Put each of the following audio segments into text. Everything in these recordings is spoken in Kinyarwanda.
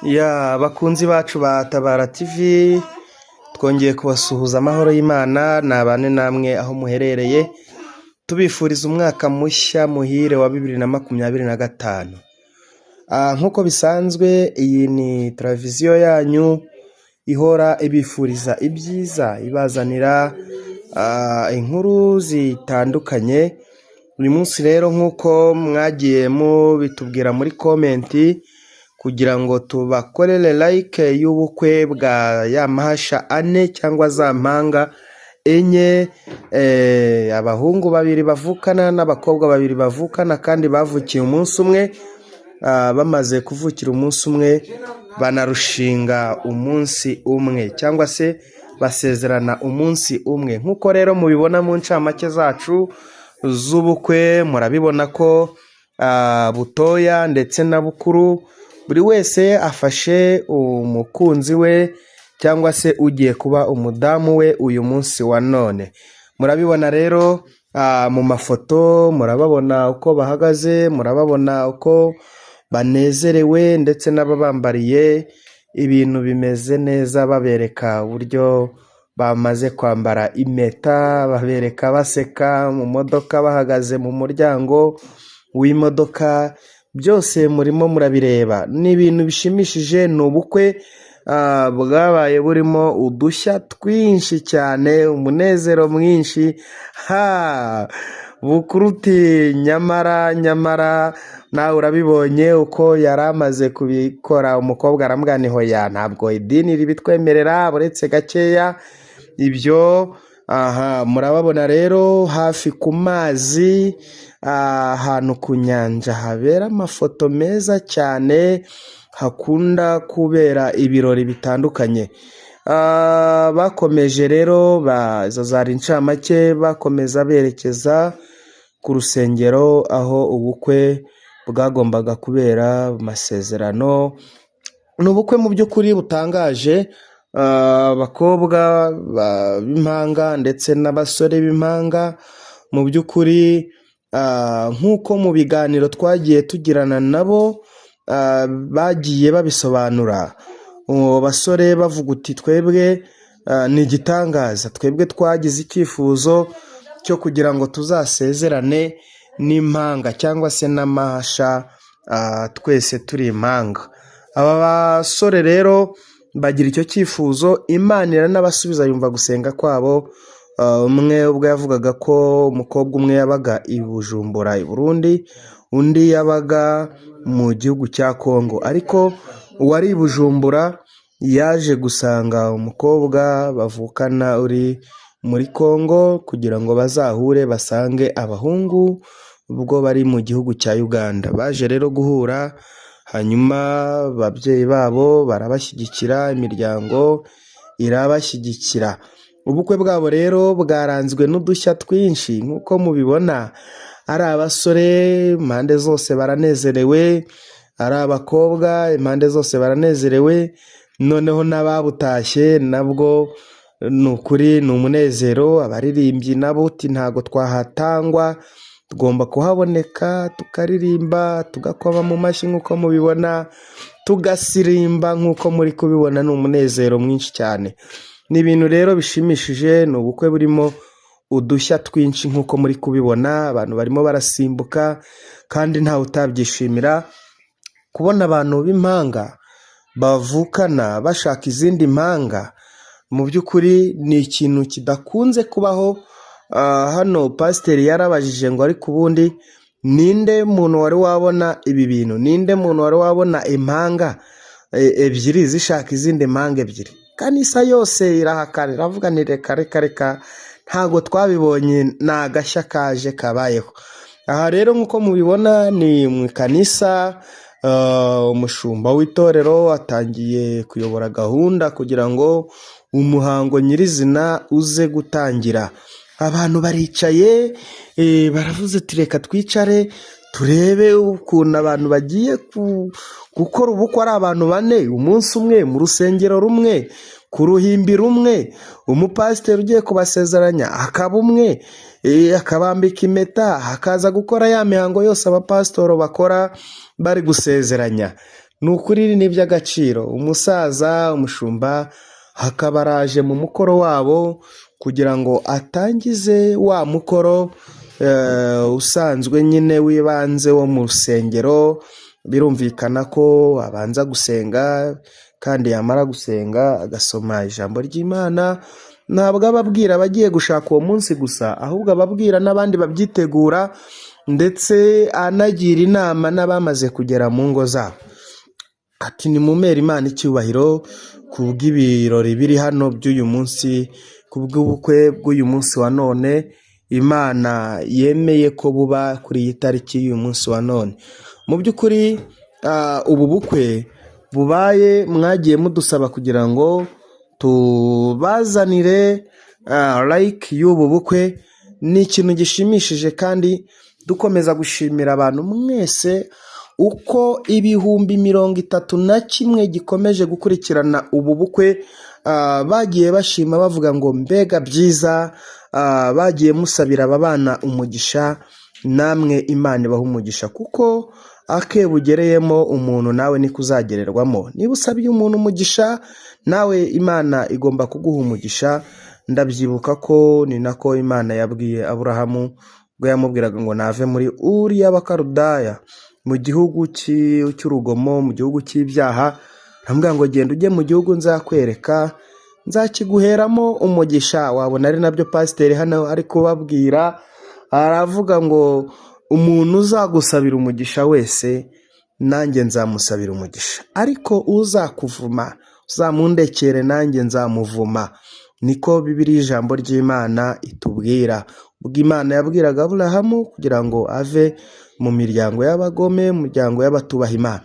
Ya bakunzi bacu ba Tabara TV, twongeye kubasuhuza amahoro y'Imana nabane namwe aho muherereye, tubifuriza umwaka mushya muhire wa 2025. Nkuko bisanzwe iyi ni televiziyo yanyu ihora ibifuriza ibyiza, ibazanira inkuru zitandukanye. Uyu munsi rero nkuko mwagiye mubitubwira muri komenti, kugira ngo tubakorere like y'ubukwe bwa ya mahasha ane cyangwa za mpanga enye, abahungu babiri bavukana n'abakobwa babiri bavukana kandi bavukiye umunsi umwe. Bamaze kuvukira umunsi umwe banarushinga umunsi umwe cyangwa se basezerana umunsi umwe. Nkuko rero mubibona mu ncamake zacu z'ubukwe, murabibona ko butoya ndetse na bukuru buri wese afashe umukunzi we cyangwa se ugiye kuba umudamu we uyu munsi wa none. Murabibona rero mu mafoto, murababona uko bahagaze, murababona uko banezerewe ndetse n'ababambariye ibintu bimeze neza, babereka uburyo bamaze kwambara impeta, babereka baseka mu modoka, bahagaze mu muryango w'imodoka. Byose murimo murabireba, ni ibintu bishimishije. Ni ubukwe bwabaye burimo udushya twinshi cyane, umunezero mwinshi. Bukuruti nyamara nawe urabibonye uko yari amaze kubikora. Umukobwa aramubwira ni hoya, ntabwo idini ribitwemerera buretse gakeya ibyo. Murababona rero hafi ku mazi, ahantu ku nyanja habera amafoto meza cyane, hakunda kubera ibirori bitandukanye. Bakomeje rero izo zari incamake, bakomeza berekeza ku rusengero aho ubukwe bwagombaga kubera. Amasezerano ni ubukwe mu by'ukuri butangaje. Abakobwa b'impanga ndetse n'abasore b'impanga, mu by'ukuri nk'uko mu biganiro twagiye tugirana nabo bagiye babisobanura. Basore bavuga uti twebwe ni igitangaza, twebwe twagize icyifuzo cyo kugira ngo tuzasezerane n'impanga cyangwa se n'amahasha, twese turi impanga. Aba basore rero bagira icyo cyifuzo, Imana iranabasubiza, yumva gusenga kwabo. Umwe ubwo yavugaga ko umukobwa umwe yabaga i Bujumbura i Burundi, undi yabaga mu gihugu cya Kongo, ariko uwari i Bujumbura yaje gusanga umukobwa bavukana uri muri Kongo kugira ngo bazahure basange abahungu ubwo bari mu gihugu cya Uganda. Baje rero guhura, hanyuma ababyeyi babo barabashyigikira, imiryango irabashyigikira. Ubukwe bwabo rero bwaranzwe n'udushya twinshi nk'uko mubibona. Ari abasore impande zose baranezerewe, ari abakobwa impande zose baranezerewe, noneho n'ababutashye nabwo ni ukuri ni umunezero. Abaririmbyi nabo uti ntago twahatangwa, tugomba kuhaboneka tukaririmba, tugakoma mu mashyi nk'uko mubibona, tugasirimba nk'uko muri kubibona. Ni umunezero mwinshi cyane, ni ibintu rero bishimishije. Ni ubukwe burimo udushya twinshi nk'uko muri kubibona. Abantu barimo barasimbuka kandi ntawe utabyishimira. Kubona abantu b'impanga bavukana bashaka izindi mpanga, mu by'ukuri ni ikintu kidakunze kubaho. Hano pasiteri yarabajije ngo ariko ubundi ninde muntu wari wabona ibi bintu, ninde muntu wari wabona impanga ebyiri zishaka izindi mpanga ebyiri? Kanisa yose irahakana, iravuga ni reka ntago twabibonye, ni agashya kaje kabayeho. Aha rero nk'uko mubibona ni mu kanisa. Umushumba w'itorero atangiye kuyobora gahunda kugira ngo umuhango nyirizina uze gutangira. Abantu baricaye, baravuze ati reka twicare turebe ukuntu abantu bagiye gukora ubukwe. Ari abantu bane, umunsi umwe, mu rusengero rumwe, ku ruhimbi rumwe. Umupasiteri ugiye kubasezeranya akaba umwe, akabambika impeta, hakaza gukora ya mihango yose abapasitoro bakora bari gusezeranya. ni ukuri ni iby'agaciro. Umusaza umushumba hakaba araje mu mukoro wabo kugira ngo atangize wa mukoro usanzwe nyine w'ibanze wo mu rusengero. Birumvikana ko abanza gusenga kandi yamara gusenga agasoma ijambo ry'Imana. Ntabwo ababwira abagiye gushaka uwo munsi gusa, ahubwo ababwira n'abandi babyitegura, ndetse anagira inama n'abamaze kugera mu ngo zabo. Ati nimumere Imana icyubahiro ku bw'ibirori biri hano by'uyu munsi, ku bw'ubukwe bw'uyu munsi wa none Imana yemeye ko buba kuri iyi tariki y'uyu munsi wa none. Mu by'ukuri ubu bukwe bubaye mwagiye mudusaba kugira ngo tubazanire like y'ubu bukwe. Ni ikintu gishimishije kandi dukomeza gushimira abantu mwese uko ibihumbi 31 gikomeje gukurikirana ubu bukwe. Bagiye bashima bavuga ngo mbega byiza, bagiye musabira aba bana umugisha. Namwe Imana ibaha umugisha, kuko akebugereyemo umuntu nawe niko uzagererwamo. Niba usabiye umuntu umugisha, nawe Imana igomba kuguha umugisha. Ndabyibuka ko ni nako Imana yabwiye Aburahamu ubwo yamubwiraga ngo nave muri Uri y'Abakarudaya, mu gihugu cy'urugomo, mu gihugu cy'ibyaha. Aramubwira ngo genda ujye mu gihugu nzakwereka, nzakiguheramo umugisha. Wabona ari nabyo pasiteri hano ari kubabwira. Aravuga ngo umuntu uzagusabira umugisha wese nanjye nzamusabira umugisha, ariko uzakuvuma uzamundekere nanjye nzamuvuma. Niko Bibiliya ijambo ry'Imana itubwira. Ubwo Imana yabwiraga Aburahamu kugira ngo ave mu miryango y'abagome, mu miryango y'abatubaha Imana.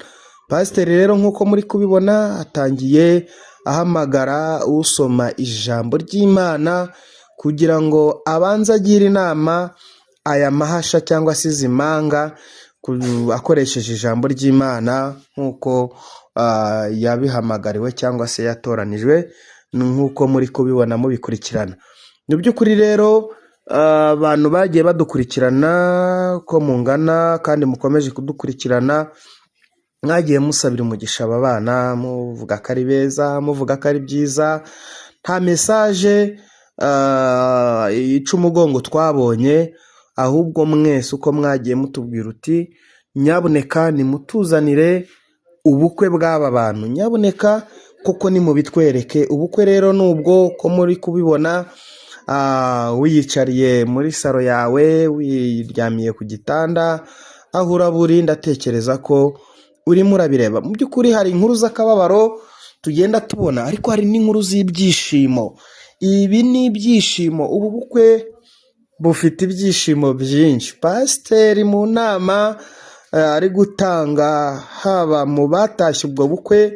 Pasiteri rero nk'uko muri kubibona atangiye ahamagara usoma ijambo ry'Imana kugira ngo abanze agire inama aya mahasha cyangwa se izi manga akoresheje ijambo ry'Imana nk'uko yabihamagariwe cyangwa se yatoranijwe, nk'uko muri kubibona mubikurikirana. Mu by'ukuri rero abantu bagiye badukurikirana ko mungana kandi mukomeje kudukurikirana, mwagiye musabira umugisha aba bana, muvuga ko ari beza, muvuga ko ari byiza. Nta mesaje ica umugongo twabonye, ahubwo mwese uko mwagiye mutubwira uti nyabuneka nimutuzanire ubukwe bw'aba bantu, nyabuneka koko nimubitwereke. Ubukwe rero nubwo ko muri kubibona wiyicariye muri saro yawe, wiryamiye ku gitanda aho uraburi, ndatekereza ko urimo urabireba. Mu by'ukuri hari inkuru z'akababaro tugenda tubona, ariko hari n'inkuru z'ibyishimo. Ibi ni ibyishimo, ubu bukwe bufite ibyishimo byinshi. Pasiteri mu nama ari gutanga, haba mu batashye ubwo bukwe,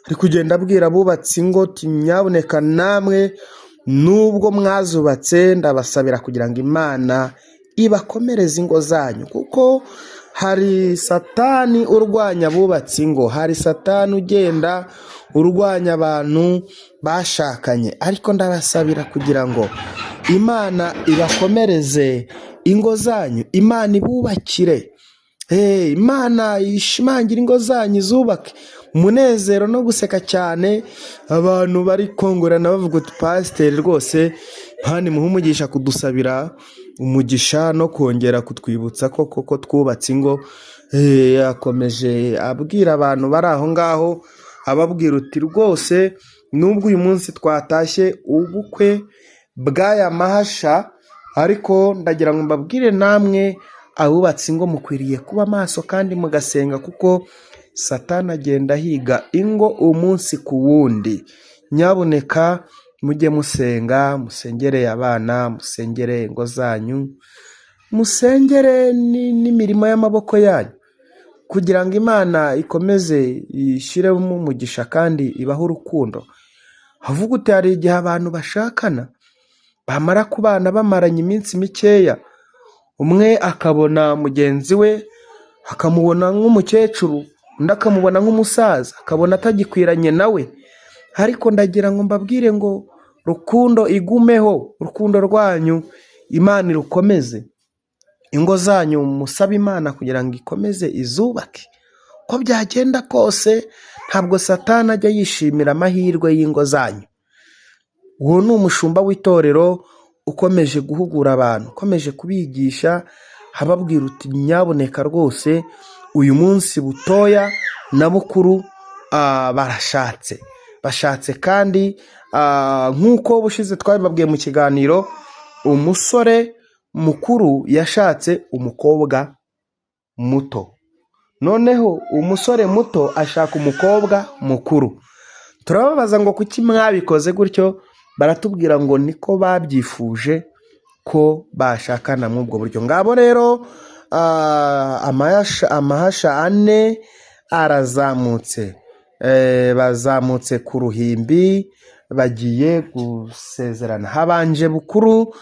ari kugenda abwira abubatsi ingo nyabuneka namwe nubwo mwazubatse ndabasabira kugira ngo Imana ibakomereze ingo zanyu, kuko hari Satani urwanya abubatsi ingo, hari Satani ugenda urwanya abantu bashakanye. Ariko ndabasabira kugira ngo Imana ibakomereze ingo zanyu, Imana ibubakire, Imana ishimangira ingo zanyu, zubake umunezero no guseka cyane. Abantu bari kongorana bavuga uti pasiteri rwose Imana imuhe umugisha kudusabira umugisha no kongera kutwibutsa ko koko twubatse ingo. Yakomeje abwira abantu bari aho ngaho, ababwira uti rwose nubwo uyu munsi twatashye ubukwe bw'aya mahasha, ariko ndagira ngo mbabwire namwe abubatse ingo mukwiriye kuba maso kandi mugasenga, kuko Satani agenda higa ingo umunsi ku wundi. Nyabuneka mujye musenga, musengere abana, musengere ingo zanyu, musengere n'imirimo y'amaboko yanyu, kugira ngo Imana ikomeze ishyiremo umugisha kandi ibahe urukundo. Havuga uti hari igihe abantu bashakana bamara kubana bamaranye iminsi mikeya, umwe akabona mugenzi we akamubona nk'umukecuru, undi akamubona nk'umusaza, akabona atagikwiranye nawe. Ariko ndagira ngo mbabwire ngo rukundo igumeho, urukundo rwanyu Imana irukomeze, ingo zanyu musabe Imana kugira ngo ikomeze izubake. ko byagenda kose ntabwo Satani ajya yishimira amahirwe y'ingo zanyu. Uwo ni umushumba w'itorero ukomeje guhugura abantu, ukomeje kubigisha, ababwira uti nyabuneka rwose uyu munsi Butoya na Bukuru bashatse kandi nk'uko ubushize twabibabwiye mu kiganiro, umusore mukuru yashatse umukobwa muto, noneho umusore muto ashaka umukobwa mukuru. Turababaza ngo kuki mwabikoze gutyo, baratubwira ngo niko babyifuje ko bashakana muri ubwo buryo. Ngabo rero amahasha ane arazamutse, bazamutse ku ruhimbi bagiye gusezerana. Habanje Bukuru,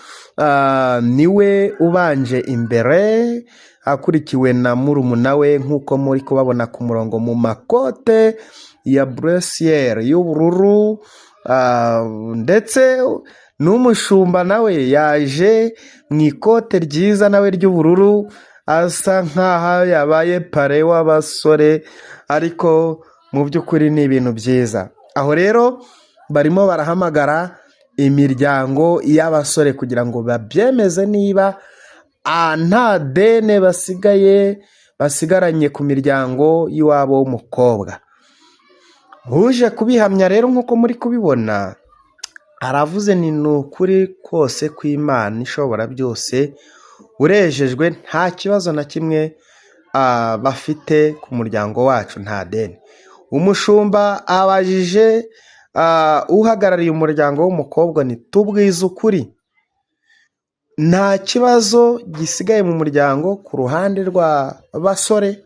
niwe ubanje imbere, akurikiwe na murumuna we nk'uko muri kubabona ku murongo mu makote ya buresiyeri y'ubururu, ndetse n'umushumba nawe yaje mu ikote ryiza nawe ry'ubururu, asa nk'aho yabaye pare w'abasore, ariko mu by'ukuri ni ibintu byiza. Aho rero barimo barahamagara imiryango y'abasore kugira ngo babyemeze niba nta dene basigaranye ku miryango y'iwabo w'umukobwa. Uje kubihamya rero nk'uko muri kubibona, aravuze ni ukuri kose kw'Imana ishobora byose, urejejwe nta kibazo na kimwe bafite ku muryango wacu, nta deni. Umushumba abajije uhagarariye umuryango w'umukobwa ni tubwize ukuri, nta kibazo gisigaye mu muryango ku ruhande rw'abasore.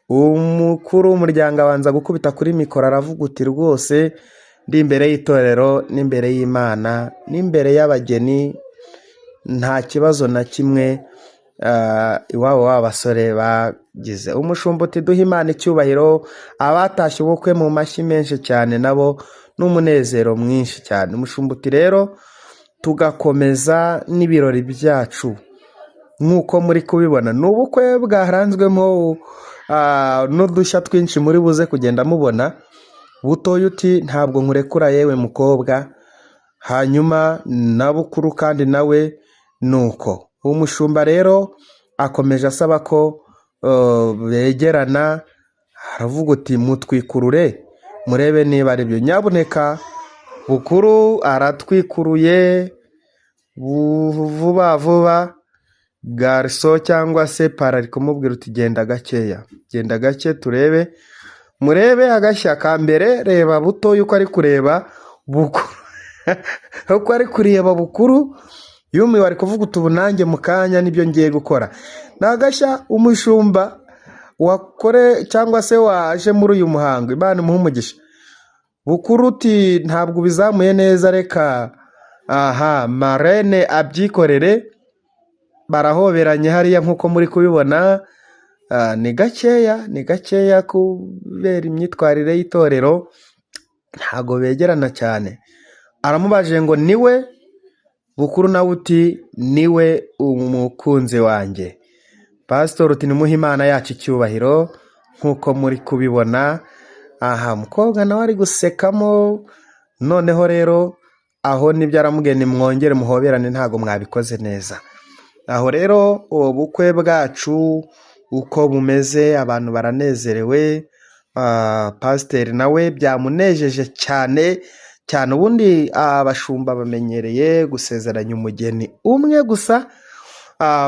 Umukuru w'umuryango abanza gukubita kuri mikoro aravuga uti rwose ndi imbere y'itorero n'imbere y'Imana n'imbere y'abageni, nta kibazo na kimwe iwabo w'abasore bagize. Umushumba uti duhe Imana icyubahiro, abatashye ubukwe mu mashyi menshi cyane nabo n'umunezero mwinshi cyane. Umushumba uti rero tugakomeza n'ibirori byacu nk'uko muri kubibona, ni ubukwe bwaharanzwemo n'udushya twinshi muri buze kugenda mubona. Butoya uti ntabwo nkurekura yewe mukobwa. Hanyuma na Bukuru kandi nawe nuko. Umushumba rero akomeje asaba ko begerana, aravuga uti mutwikurure murebe niba ari byo. Nyabuneka Bukuru aratwikuruye vuba vuba, gariso cyangwa se para ari kumubwira uti genda gakeya, genda gake turebe, murebe agashya ka mbere. Reba Butoya uko ari kureba Bukuru uko ari kureba Bukuru, yumiwe ari kuvuga uti ubu nanjye mu kanya nibyo ngiye gukora. Ni agashya umushumba wakore cyangwa se waje muri uyu muhango, Imana imuhe umugisha. Bukuru uti ntabwo bizamuye neza, reka marene abyikorere. Barahoberanye hariya nk'uko muri kubibona, ni gakeya kubera imyitwarire y'itorero, ntago begerana cyane. Aramubaje ngo niwe? Bukuru nawe uti niwe umukunzi wanjye. Pastor uti nimuhe Imana yacu icyubahiro nk'uko muri kubibona. Mukobwa nawe ari gusekamo. Noneho rero aho nibyo aramugeni mwongere muhoberane, ntago mwabikoze neza. Aho rero ubukwe bwacu uko bumeze, abantu baranezerewe. Pasiteri nawe byamunejeje cyane cyane. Ubundi abashumba bamenyereye gusezeranya umugeni umwe gusa,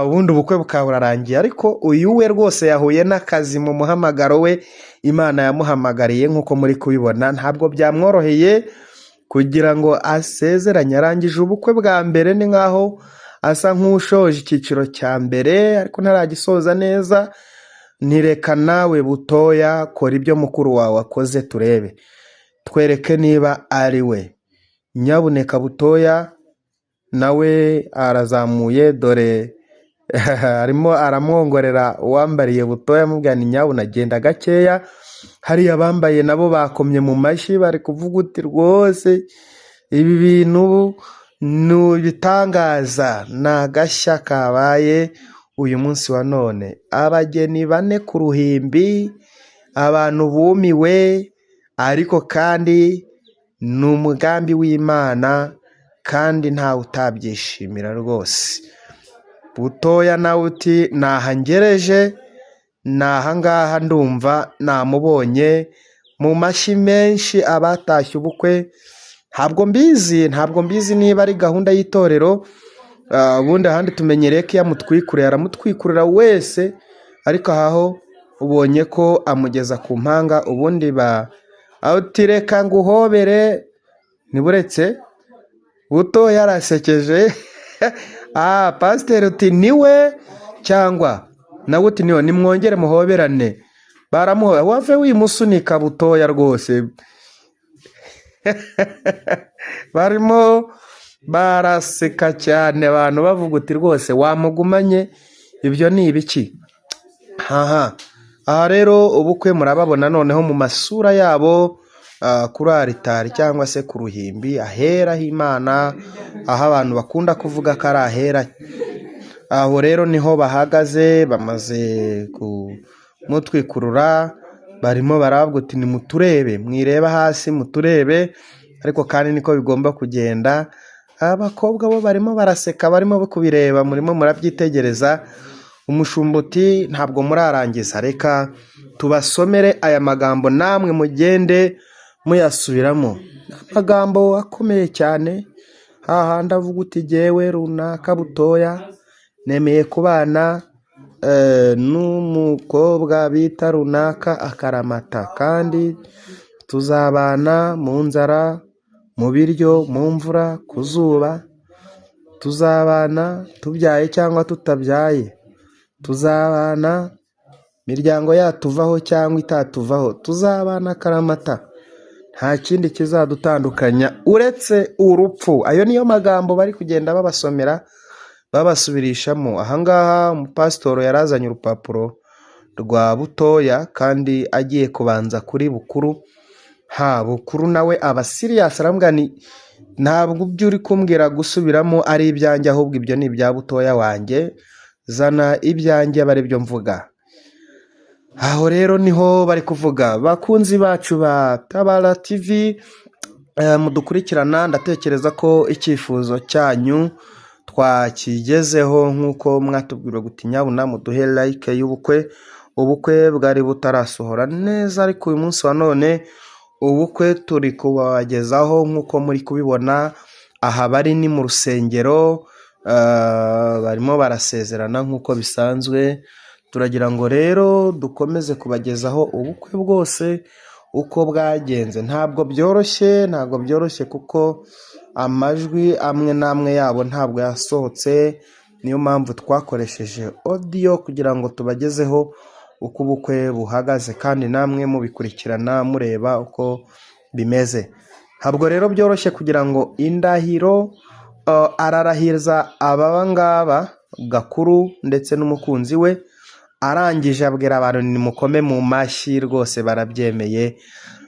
ubundi ubukwe bukaba burarangiye. Ariko uyu we rwose yahuye n'akazi mu muhamagaro we Imana yamuhamagariye nk'uko muri kubibona. Ntabwo byamworoheye kugira ngo asezeranye. Arangije ubukwe bwa mbere, ni nkaho asa nk'ushoje icyiciro cya mbere ariko ntaragisoza neza. Nireka nawe Butoya, kora ibyo mukuru wawe akoze turebe, twereke niba ari we. Nyabuneka Butoya nawe arazamuye, dore arimo aramwongorera uwambariye Butoya, amubwira ni nyabuna genda gakeya. Hariya bambaye nabo bakomye mu mashyi bari kuvuga uti rwose ibi bintu ni ibitangaza, ni agashya kabaye uyu munsi wa none. Abageni 4 ku ruhimbi, abantu bumiwe, ariko kandi ni umugambi w'Imana kandi ntawe utabyishimira rwose. Butoya nawe uti naha ngereje, naha ngaha ndumva namubonye mu mashyi menshi abatashye ubukwe. Ntabwo mbizi niba ari gahunda y'itorero, ubundi ahandi tumenyereye ko iyo amutwikuriye aramutwikurira wese, ariko aho ubonye ko amugeza ku mpanga, ubundi uti reka nguhobere, ntiburetse Butoya arasekeje. Pasiteri uti niwe cyangwa nawe uti niwe, nimwongere muhoberane. Baramuhobera, wave wimusunika Butoya rwose. Barimo baraseka cyane abantu bavuga uti rwose wamugumanye, ibyo ni ibiki? Aha rero ubukwe murababona noneho mu masura yabo, kuri aritari cyangwa se ku ruhimbi ahera h'Imana, aho abantu bakunda kuvuga ko ari ahera. Aho rero niho bahagaze, bamaze kumutwikurura, barimo baravuga uti nimuturebe, mwireba hasi muturebe, ariko kandi niko bigomba kugenda. Abakobwa bo barimo baraseka, barimo kubireba, murimo murabyitegereza. Umushumba uti ntabwo murarangiza, reka tubasomere aya magambo namwe mugende muyasubiramo. Amagambo akomeye cyane, hahandi avuga uti jyewe runaka Butoya nemeye kubana n'umukobwa bita runaka Akaramata, kandi tuzabana mu nzara, mu biryo, mu mvura, ku zuba, tuzabana tubyaye cyangwa tutabyaye, tuzabana imiryango yatuvaho cyangwa itatuvaho, tuzabana Akaramata, nta kindi kizadutandukanya uretse urupfu. Ayo niyo magambo bari kugenda babasomera, babasubirishamo. Ahangaha umupasitoro yarazanye urupapuro rwa Butoya kandi agiye kubanza kuri Bukuru. Bukuru nawe aba siriyasi, arambwira ni ntabwo ibyo uri kumbwira gusubiramo ari ibyanjye, ahubwo ibyo ni ibya Butoya wanjye, zana ibyanjye aba ari byo mvuga. Aho rero niho bari kuvuga. Bakunzi bacu ba Tabara TV mudukurikirana, ndatekereza ko icyifuzo cyanyu twakigezeho, nk'uko mwatubwira guti nyabuna muduhe like y'ubukwe. Ubukwe bwari butarasohora neza, ariko uyu munsi wa none ubukwe turi kubagezaho nk'uko muri kubibona. Aha bari ni mu rusengero, barimo barasezerana nk'uko bisanzwe. Turagira ngo rero dukomeze kubagezaho ubukwe bwose uko bwagenze. Ntabwo byoroshye kuko amajwi amwe n'amwe yabo ntabwo yasohotse, niyo mpamvu twakoresheje audio kugira ngo tubagezeho uko ubukwe buhagaze, kandi namwe mubikurikirana mureba uko bimeze. Ntabwo rero byoroshye kugira ngo indahiro ararahiriza aba ngaba Gakuru ndetse n'umukunzi we, arangije abwira abantu nimukome mu mashyi, rwose barabyemeye.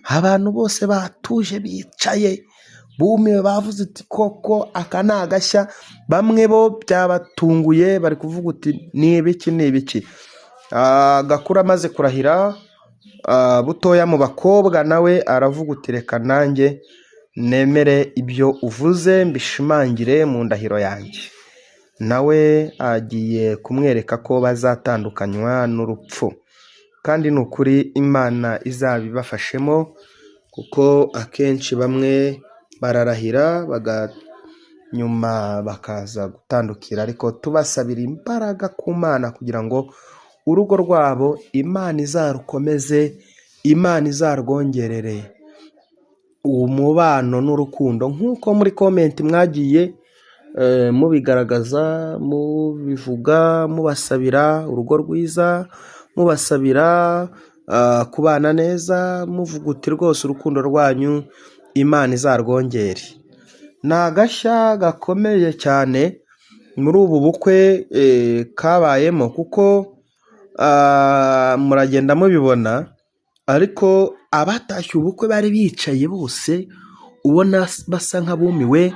Abantu bose batuje bicaye bumiwe, bavuze uti koko aka ni agashya. Bamwe bo byabatunguye, bari kuvuga uti ni ibiki. Gakuru amaze kurahira, Butoya mu bakobwa nawe aravuga uti reka nanjye nemere ibyo uvuze mbishimangire mu ndahiro yanjye. Nawe agiye kumwereka ko bazatandukanywa n'urupfu, kandi ni ukuri Imana izabibafashemo, kuko akenshi bamwe bararahira nyuma bakaza gutandukira. Ariko tubasabira imbaraga ku Mana kugira ngo urugo rwabo Imana izarukomeze, Imana izarwongerere umubano n'urukundo, nk'uko muri komenti mwagiye mubigaragaza, mubivuga, mubasabira urugo rwiza, mubasabira kubana neza, muvuga uti rwose urukundo rwanyu Imana izarwongere. Ni agashya gakomeye cyane muri ubu bukwe kabayemo, kuko muragenda mubibona. Ariko abatashye ubukwe bari bicaye bose, ubona basa nk'abumiwe,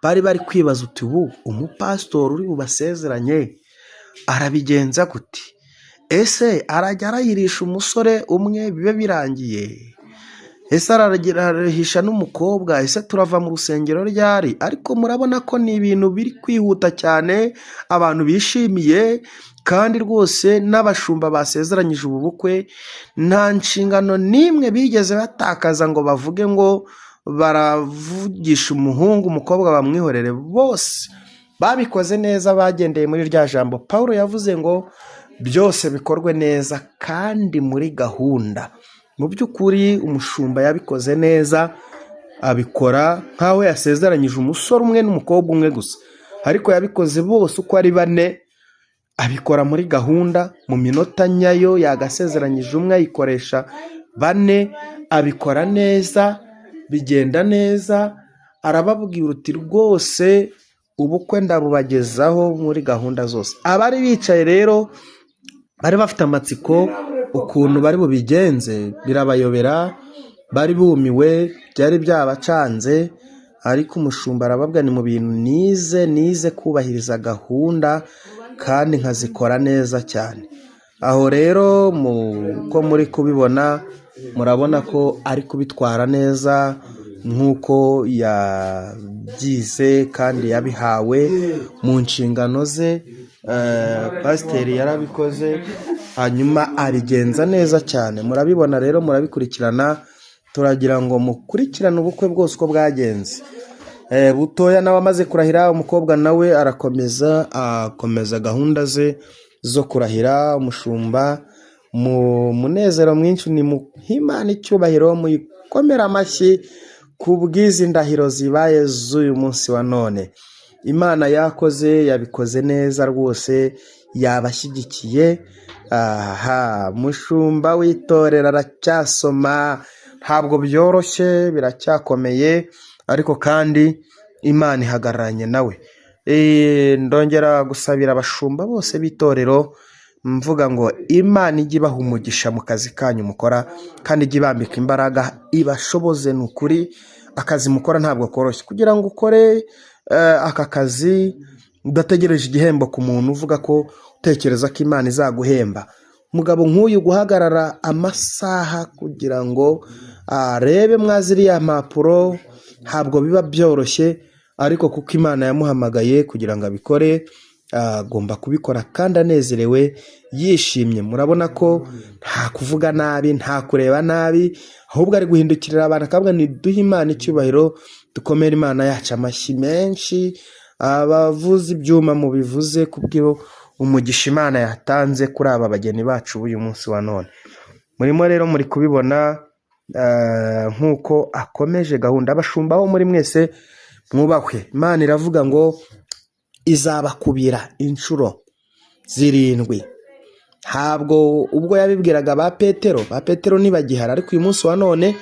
bari kwibaza uti ubu umupasitori uri bubasezeranye arabigenza gute? ese arajya arayirisha umusore umwe bibe birangiye? Ese arahisha n'umukobwa? Ese turava mu rusengero ryari? Ariko murabona ko ni ibintu biri kwihuta cyane, abantu bishimiye, kandi rwose n'abashumba basezeranyije ubu bukwe nta nshingano n'imwe bigeze batakaza ngo bavuge ngo baravugisha umuhungu umukobwa bamwihorere. Bose babikoze neza, bagendeye muri rya jambo Pawulo yavuze ngo byose bikorwe neza kandi muri gahunda. Mu by'ukuri umushumba yabikoze neza, abikora nk'aho yasezeranyije umusore umwe n'umukobwa umwe gusa, ariko yabikoze bose uko ari bane, abikora muri gahunda. Mu minota nyayo yagasezeranyije umwe ayikoresha bane, abikora neza, bigenda neza. Arababwira uti rwose ubukwe ndabubagezaho muri gahunda zose. Abari bicaye rero bari bafite amatsiko ukuntu bari bubigenze, birabayobera, bari bumiwe, byari byabacanze, ariko umushumba arababwira ni mu bintu nize kubahiriza gahunda kandi nkazikora neza cyane. Aho rero ko muri kubibona, murabona ko ari kubitwara neza nk'uko yabyize kandi yabihawe mu nshingano ze. Pasiteri yarabikoze hanyuma abigenza neza cyane. Murabibona rero, murabikurikirana, turagira ngo mukurikirane ubukwe bwose uko bwagenze. Butoya nawe amaze kurahira, umukobwa nawe akomeza gahunda ze zo kurahira. Umushumba mu munezero mwinshi ni muhimana icyubahiro, muyikomera amashyi ku bw'izi ndahiro zibaye z'uyu munsi wa none. Imana yakoze, yabikoze neza rwose, yabashyigikiye. Mushumba w'itorero aracyasoma, ntabwo byoroshye, biracyakomeye, ariko kandi Imana ihagararanye nawe. Ndongera gusabira abashumba bose b'itorero, mvuga ngo Imana ijye ibaha umugisha mu kazi kanyu mukora, kandi ijye ibambika imbaraga, ibashoboze. Ni ukuri akazi mukora ntabwo koroshye. Kugira ngo ukore aka kazi udategereje igihembo ku muntu, uvuga ko utekereza ko Imana izaguhemba. Umugabo nk'uyu guhagarara amasaha kugira ngo arebe mwaziriya mpapuro ntabwo biba byoroshye, ariko kuko Imana yamuhamagaye kugira ngo abikore, agomba kubikora kandi anezerewe, yishimye. Murabona ko nta kuvuga nabi, nta kureba nabi, ahubwo ari guhindukirira abantu akavuga ni duhe Imana icyubahiro, dukomere Imana yacu amashyi menshi. Abavuza ibyuma mubivuze kubw'iro umugisha Imana yatanze kuri aba bageni bacu b'uyu munsi wa none. Murimo rero muri kubibona nk'uko akomeje gahunda. Abashumba bo muri mwese mwubahwe. Imana iravuga ngo izabakubira inshuro 7. Ntabwo ubwo yabibwiraga ba Petero ntibagihara, ariko uyu munsi wa none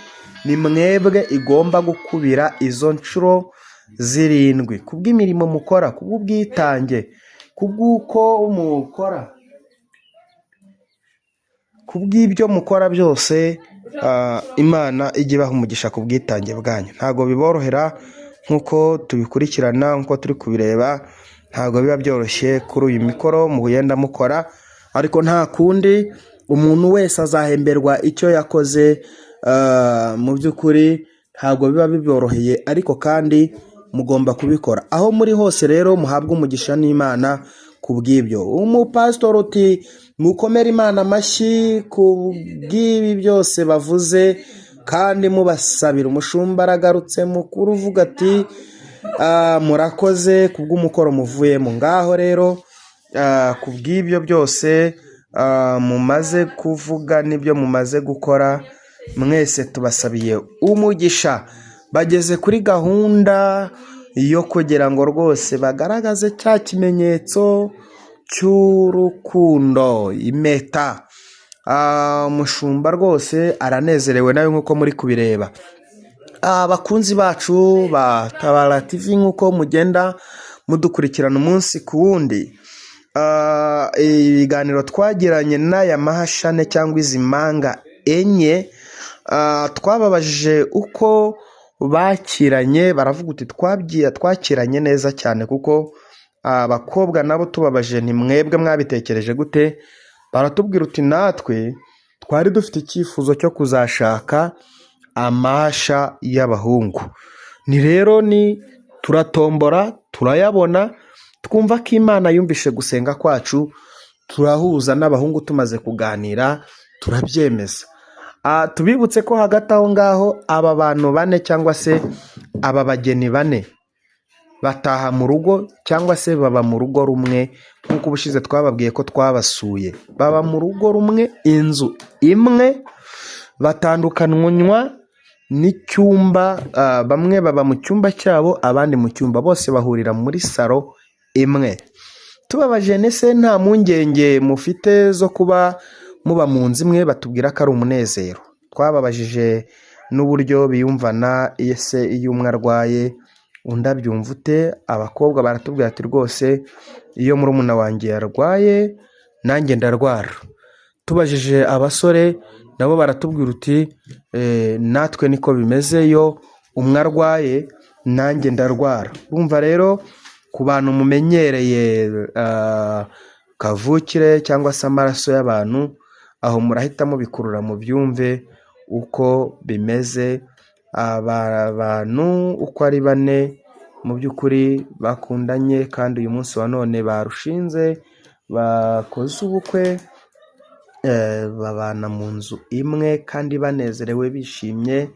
ni mwebwe igomba gukubira izo nshuro 7, kubw'imirimo mukora, kubw'ubwitange, kubw'uko mukora, kubw'ibyo mukora byose. Imana ijye ibaha umugisha ku bwitange bwanyu. Ntabwo biborohera nk'uko tubikurikirana, nk'uko turi kubireba, ntabwo biba byoroshye kuri uyu mikoro mugenda mukora, ariko nta kundi, umuntu wese azahemberwa icyo yakoze. Mu by'ukuri ntabwo biba biboroheye, ariko kandi mugomba kubikora. Aho muri hose rero muhabwe umugisha n'Imana ku bw'ibyo. Umupasitori uti mukomere Imana amashyi ku bw'ibi byose bavuze kandi mubasabira. Umushumba aragarutse mukuru uvuga ati murakoze ku bw'umukoro muvuyemo. Ngaho rero ku bw'ibyo byose mumaze kuvuga n'ibyo mumaze gukora, mwese tubasabiye umugisha. Bageze kuri gahunda yo kugira ngo rwose bagaragaze cya kimenyetso cy'urukundo, impeta. Umushumba rwose aranezerewe nawe nk'uko muri kubireba. Abakunzi bacu ba Tabara TV, nk'uko mugenda mudukurikirana umunsi ku wundi, ibiganiro twagiranye n'aya mahashane cyangwa izi manga enye, twababajije uko bakiranye. Baravuga uti twakiranye neza cyane, kuko abakobwa nabo tubabaje ni mwebwe mwabitekereje gute. baratubwira uti natwe twari dufite icyifuzo cyo kuzashaka amasha y'abahungu, ni turatombora turayabona, twumva ko Imana yumvishe gusenga kwacu, turahuza n'abahungu tumaze kuganira turabyemeza. Tubibutse ko hagati aho ngaho aba bantu bane cyangwa se aba bageni bane bataha mu rugo cyangwa se baba mu rugo rumwe, nk'uko ubushize twababwiye ko twabasuye, baba mu rugo rumwe, inzu imwe, batandukanywa n'icyumba, bamwe baba mu cyumba cyabo abandi mu cyumba, bose bahurira muri salo imwe. Tubabajije ese nta mpungenge mufite zo kuba muba mu nzu imwe? Batubwira ko ari umunezero. Twababajije n'uburyo biyumvana, ese iyo umwe arwaye undi abyumva ute? Abakobwa baratubwira ati rwose iyo murumuna wanjye yarwaye nanjye ndarwara. Tubajije abasore nabo baratubwira uti natwe niko bimeze, iyo umwe arwaye nanjye ndarwara. Urumva rero ku bantu mumenyereye kavukire cyangwa se amaraso y'abantu, aho murahita mubikurura mu byumve uko bimeze. Aba bantu uko ari bane mu by'ukuri bakundanye kandi uyu munsi wa none barushinze, bakoze ubukwe, babana mu nzu imwe kandi banezerewe bishimye.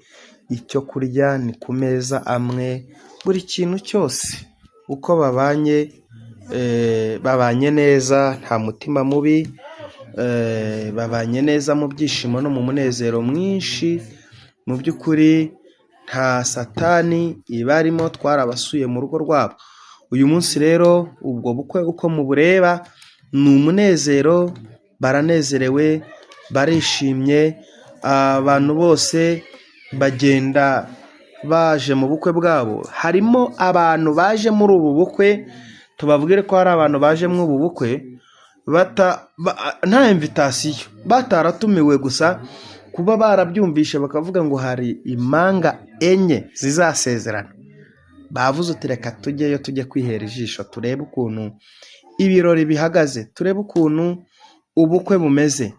Icyo kurya ni ku meza amwe, buri kintu cyose uko babanye neza, nta mutima mubi, babanye neza mu byishimo no mu munezero mwinshi. Mu by'ukuri nta satani ibarimo, twarabasuye mu rugo rwabo. Uyu munsi rero ubwo bukwe uko mubureba ni umunezero, baranezerewe, barishimye. Abantu bose bagenda baje mu bukwe bwabo. Harimo abantu baje muri ubu bukwe, tubabwire ko hari abantu baje muri ubu bukwe nta invitasiyo, bataratumiwe, gusa kuba barabyumvishe bakavuga ngo hari impanga enye zizasezerana. Bavuze uti reka tujyeyo, tujye kwihera ijisho, turebe ukuntu ibirori bihagaze, turebe ukuntu ubukwe bumeze.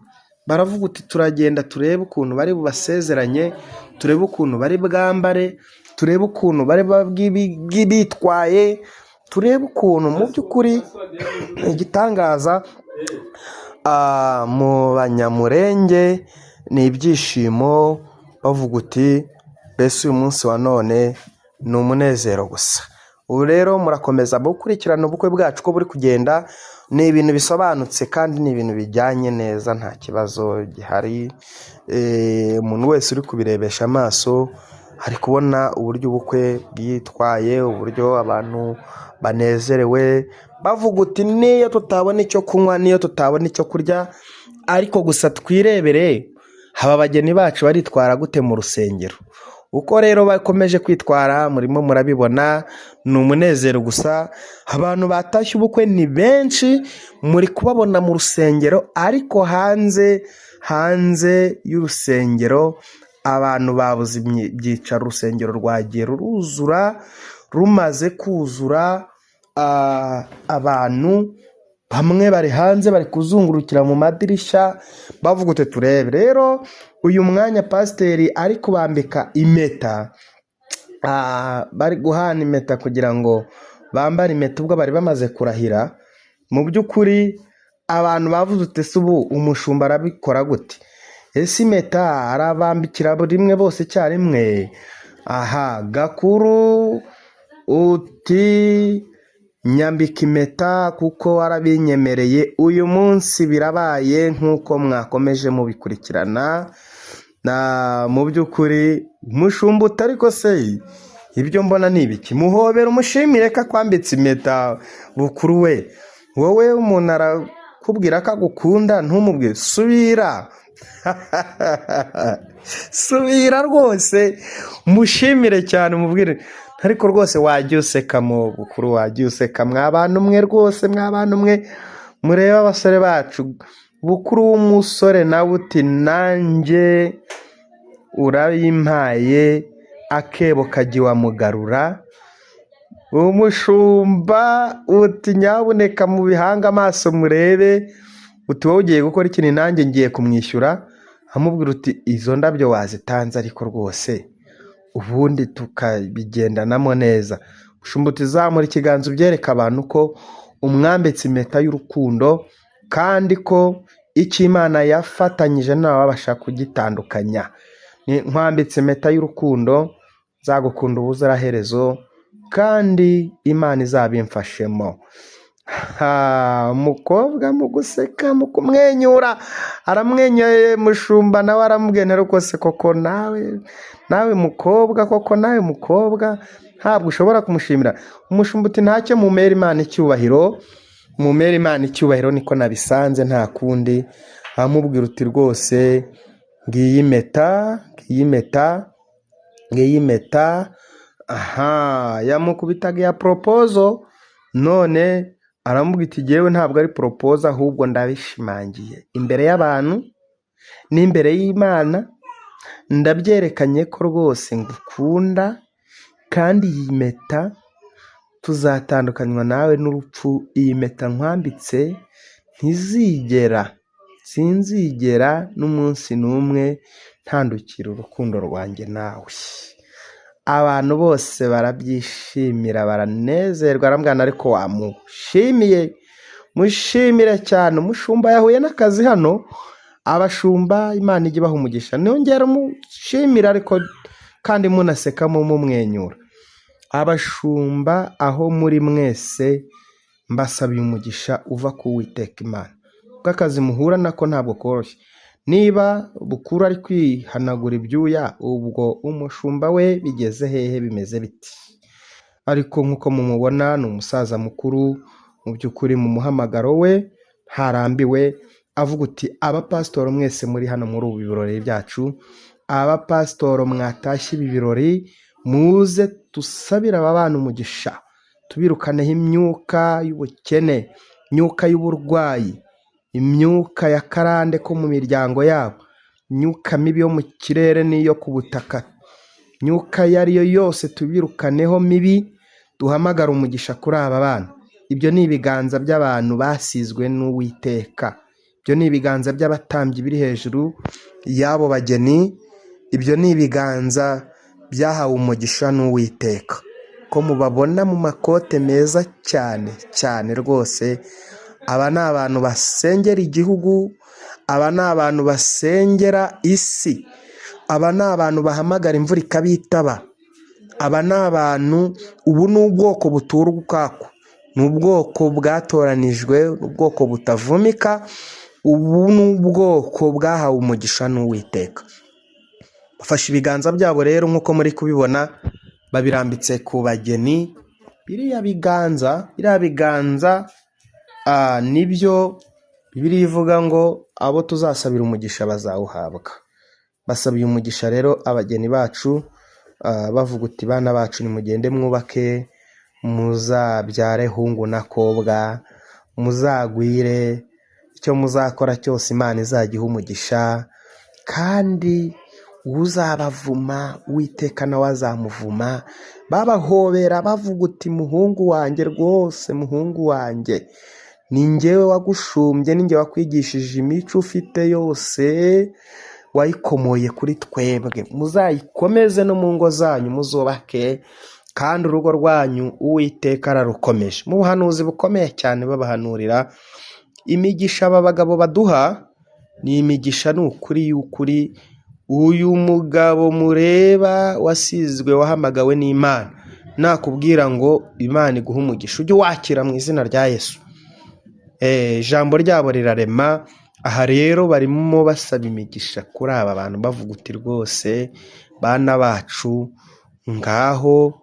Baravuga uti turagenda turebe ukuntu bari bubasezeranye, turebe ukuntu bari bwambare, turebe ukuntu bari bitwaye, turebe ukuntu mu by'ukuri igitangaza mu Banyamurenge ni ibyishimo. Bavuga uti mbese uyu munsi wa none ni umunezero gusa. Ubu rero murakomeza gukurikirana ubukwe bwacu ko buri kugenda. Ni ibintu bisobanutse kandi ni ibintu bijyanye neza, nta kibazo gihari. Umuntu wese uri kubirebesha amaso ari kubona uburyo ubukwe bwitwaye, uburyo abantu banezerewe. Bavuga uti niyo tutabona icyo kunywa, niyo tutabona icyo kurya, ariko gusa twirebere haba abageni bacu baritwara gute mu rusengero. Uko rero bakomeje kwitwara murimo murabibona, ni umunezero gusa. Abantu batashye ubukwe ni benshi, muri kubabona mu rusengero, ariko hanze y'urusengero abantu babuze ibyicaro. Urusengero rwagiye ruruzura. Rumaze kuzura, abantu bamwe bari hanze bari kuzungurukira mu madirishya bavuga uti turebe. Rero uyu mwanya pasiteri ari kubambika impeta, bari guhana impeta kugira ngo bambare impeta ubwo bari bamaze kurahira. Mu by'ukuri abantu bavuze uti ese ubu umushumba arabikora gute? Ese impeta arabambikira rimwe bose icyarimwe? Gakuru uti nyambika impeta kuko warabinyemereye. Uyu munsi birabaye nk'uko mwakomeje mubikurikirana. Mu by'ukuri umushumba utariko se ibyo mbona ni ibiki? Muhobera umushimire ko akwambitse impeta. Bukuru we, wowe umuntu arakubwira ko agukunda ntumubwire subira. Subira rwose, mushimire cyane, umubwire ariko rwose wajya usekamo. Bukuru wajya useka. Mwabantu mwe rwose, mwabantu mwe mureba abasore bacu. Bukuru w'umusore nawe uti nanjye urabimpaye, akebo kajya wamugarura. Umushumba uti nyabuneka mu bihanga amaso murebe uti wowe ugiye gukora ikintu nanjye ngiye kumwishyura, amubwira uti izo ndabyo wazitanze ariko rwose ubundi tukabigendanamo neza. Umushumba uti zamura ikiganza ubyereka abantu ko umwambitse impeta y'urukundo kandi ko icyo Imana yafatanyije nawe wabasha kugitandukanya. Nkwambitse impeta y'urukundo, nzagukunda ubuziraherezo kandi Imana izabimfashemo. Umukobwa mu guseka mu kumwenyura aramwenyuye, mushumba nawe aramubwira rwose koko nawe mukobwa, koko nawe mukobwa ntabwo ushobora kumushimira. Umushumba uti ntacyo, mumere Imana icyubahiro, mumere Imana icyubahiro, niko nabisanze nta kundi. Amubwira uti rwose ngiyi impeta, ngiyi impeta, ngiyi impeta. Yamukubitaga ya proposal, none aramubwira iti jyewe ntabwo ari proposal ahubwo ndabishimangiye imbere y'abantu n'imbere y'Imana, ndabyerekanye ko rwose ngukunda kandi iyi mpeta tuzatandukanywa nawe n'urupfu. Iyi mpeta nkwambitse sinzigera n'umunsi n'umwe ntandukira urukundo rwanjye nawe. Abantu bose barabyishimira, baranezerwa, arambwira ariko wamushimiye, mushimire cyane. Umushumba yahuye n'akazi hano, abashumba Imana ijye ibaha umugisha, nongera mushimira ariko kandi munasekamo mumwenyura. Abashumba aho muri mwese mbasabiye umugisha uva ku Uwiteka Imana, kuko akazi muhura nako ntabwo koroshye. Niba bukuru ari kwihanagura ibyuya, ubwo umushumba we bigeze hehe, bimeze biti? Ariko nk'uko mumubona ni umusaza mukuru mu by'ukuri, mu muhamagaro we harambiwe, avuga uti abapasitoro mwese muri hano muri ubu birori byacu, abapasitoro mwatashye ibi birori, muze tusabire aba bana umugisha, tubirukaneho imyuka y'ubukene, imyuka y'uburwayi, imyuka ya karande ko mu miryango yabo, imyuka mibi yo mu kirere n'iyo ku butaka, imyuka iyo ari yo yose tubirukaneho mibi, duhamagara umugisha kuri aba bana. Ibyo ni ibiganza by'abantu basizwe n'Uwiteka, ibyo ni ibiganza by'abatambyi biri hejuru y'abo bageni, ibyo ni ibiganza byahawe umugisha n'Uwiteka, ko mubabona mu makote meza cyane cyane rwose. Aba ni abantu basengera igihugu, aba ni abantu basengera isi, aba ni abantu bahamagara imvura ikabitaba, aba ni abantu, ubu ni ubwoko butura ukwako, ni ubwoko bwatoranijwe, ubwoko butavumika, ubu ni ubwoko bwahawe umugisha n'Uwiteka. Bafashe ibiganza byabo rero nk'uko muri kubibona, babirambitse ku bageni. Biriya biganza nibyo Bibiliya ivuga ngo abo tuzasabira umugisha bazawuhabwa. Basabiye umugisha rero abageni bacu, bavuga uti bana bacu nimugende mwubake, muzabyare hungu na kobwa, muzagwire, icyo muzakora cyose Imana izagiha umugisha, kandi uzabavuma Uwiteka nawe azamuvuma. Babahobera bavuga uti muhungu wanjye, rwose muhungu wanjye, ni njyewe wagushumbye, ni njye wakwigishije imico ufite yose, wayikomoye kuri twebwe. Muzayikomeze no mu ngo zanyu muzubake, kandi urugo rwanyu Uwiteka ararukomeje. Mu buhanuzi bukomeye cyane babahanurira imigisha aba bagabo baduha, ni imigisha ni ukuri y'ukuri. Uyu mugabo mureba wasizwe, wahamagawe n'Imana, nakubwira ngo Imana iguha umugisha, ujye wakira mu izina rya Yesu. Ijambo ryabo rirarema. Aha rero barimo basaba imigisha kuri aba bantu, bavuga uti rwose bana bacu, ngaho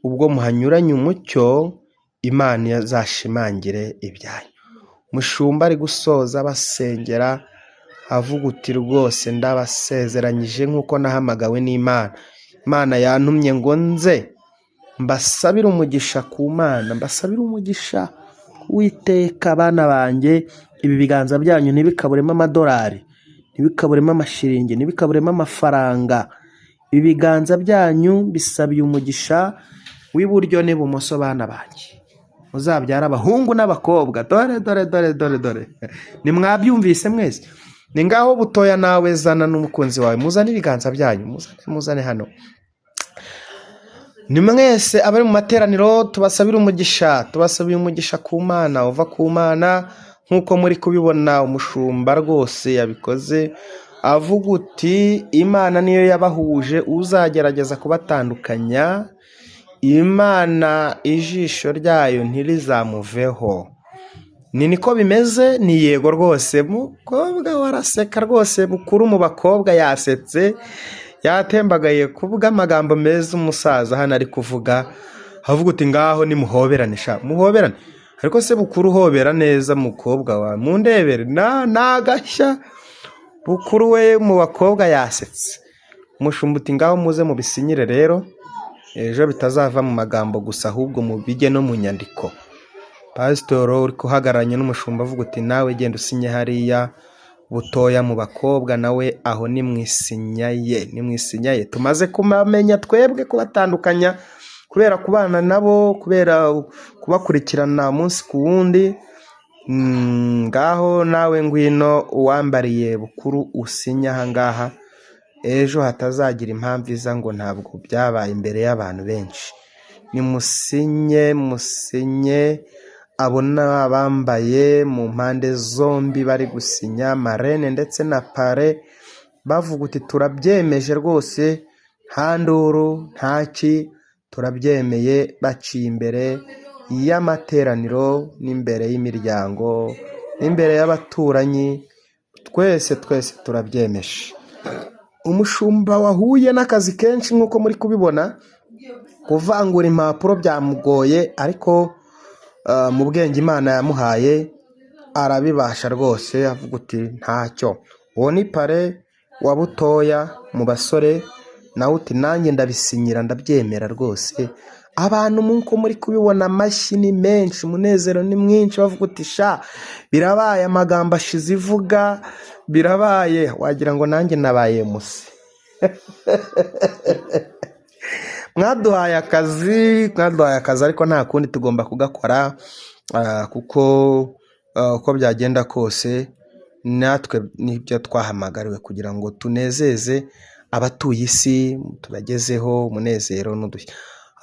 ubwo muhanyuranye umucyo, Imana yazashimangire ibyanyu. Mushumba ari gusoza basengera, avuga uti rwose ndabasezeranyije nk'uko nahamagawe n'Imana, Imana yantumye ngo nze mbasabire umugisha ku Mana, mbasabire umugisha Uwiteka. Abana banjye, ibi biganza byanyu ntibikaburemo amadolari, ntibikaburemo amashiringi, ntibikaburemo amafaranga. Ibi biganza byanyu bisabiye umugisha w'iburyo n'ibumoso bana banjye. muzabyara abahungu n'abakobwa. Dore nimwabyumvise mwese. Ni ngaho Butoya nawe zana n'umukunzi wawe, muzane ibiganza byanyu, muzane hano. Ni mwese abari mu materaniro tubasabira umugisha ku Mana, uva ku Mana, nk'uko muri kubibona umushumba rwose yabikoze avuga uti Imana niyo yabahuje, uzagerageza kubatandukanya Imana ijisho ryayo ntirizamuveho. Ni niko bimeze? Ni yego rwose. Mukobwa waraseka rwose, Bukuru mu bakobwa yasetse, yatembagaye kuvuga amagambo meza. Umusaza hano ari kuvuga avuga uti ngaho nimuhoberane muhoberane. Ariko se Bukuru hobera neza mukobwa wa mundebere nagashya. Bukuru we mu bakobwa yasetse. Umushumba uti ngaho muze mubisinyire rero, ejo bitazava mu magambo gusa ahubwo mu bige no mu nyandiko. Pasitoro uri kuhagararanye n'umushumba avuga uti nawe genda usinye hariya. Butoya mu bakobwa nawe aho nimwisinyaye. Tumaze kumamenya twebwe kubatandukanya, kubera kubana nabo, kubera kubakurikirana umunsi ku wundi. Ngaho nawe ngwino uwambariye Bukuru usinya aha ngaha, ejo hatazagira impamvu iza ngo ntabwo byabaye imbere y'abantu benshi. Musinye abona bambaye mu mpande zombi bari gusinya, marene ndetse na pare, bavuga uti turabyemeje rwose, nta nduru ntaki, turabyemeye. Baciye imbere y'amateraniro n'imbere y'imiryango n'imbere y'abaturanyi, twese turabyemeje. Umushumba wahuye n'akazi kenshi nk'uko muri kubibona, kuvangura impapuro byamugoye, ariko mu bwenge Imana yamuhaye arabibasha rwose. Avuga uti ntacyo. Uwo ni pare wa Butoya mu basore, nawe uti nanjye ndabisinyira ndabyemera rwose. Abantu nk'uko muri kubibona amashyi ni menshi, umunezero ni mwinshi, bavuga uti birabaye, amagambo ashize ivuga, birabaye. Wagira ngo nanjye nabaye musi. Mwaduhaye akazi ariko nta kundi tugomba kugakora, kuko uko byagenda kose natwe nibyo twahamagariwe kugira ngo tunezeze abatuye isi, tubagezeho umunezero n'udushya.